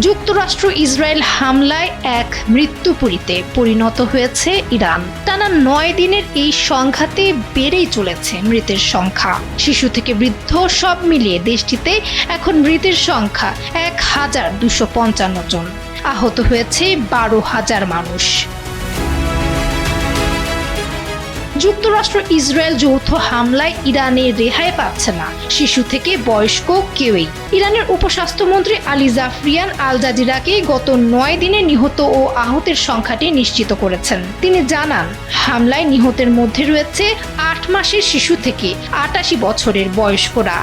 যুক্তরাষ্ট্র ইসরায়েল হামলায় এক মৃত্যুপুরীতে পরিণত হয়েছে ইরান। টানা ৯ দিনের এই সংঘাতে বেড়েই চলেছে মৃতের সংখ্যা। শিশু থেকে বৃদ্ধ সব মিলিয়ে দেশটিতে এখন মৃতের সংখ্যা ১,২৫৫ জন। আহত হয়েছে ১২,০০০ মানুষ। যুক্তরাষ্ট্র ইসরায়েল যৌথ হামলায় ইরানে রেহাই পাচ্ছে না শিশু থেকে বয়স্ক কেউই। ইরানের উপস্বাস্থ্যমন্ত্রী আলী জাফরিয়ান আল জাজিরাকে গত ৯ দিনে নিহত ও আহতের সংখ্যাটি নিশ্চিত করেছেন। তিনি জানান, হামলায় নিহতের মধ্যে রয়েছে ৮ মাসের শিশু থেকে ৮৮ বছরের বয়স্করা।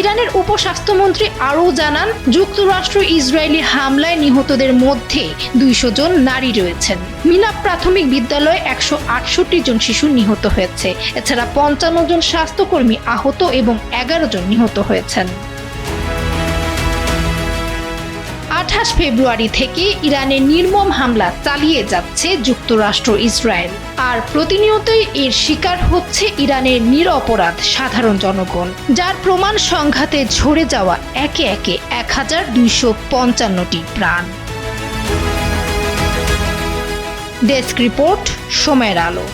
ইরানের উপস্বাস্থ্যমন্ত্রী আরও জানান, যুক্তরাষ্ট্র ইসরায়েলি হামলায় নিহতদের মধ্যে ২০০ জন নারী রয়েছেন। মিলাপ প্রাথমিক বিদ্যালয়ে ১৬৮ জন শিশু নিহত হয়েছে। এছাড়া ৫৫ জন স্বাস্থ্যকর্মী আহত এবং ১১ জন নিহত হয়েছেন। ২৮ ফেব্রুয়ারি থেকে ইরানে নির্মম হামলা চালিয়ে যাচ্ছে যুক্তরাষ্ট্র ইসরায়েল। আর প্রতিনিয়তই এর শিকার হচ্ছে ইরানের নিরপরাধ সাধারণ জনগণ, যার প্রমাণ সংঘাতে ঝরে যাওয়া একে একে ১,২৫৫টি প্রাণ। ডেস্ক রিপোর্ট, সময়ের আলো।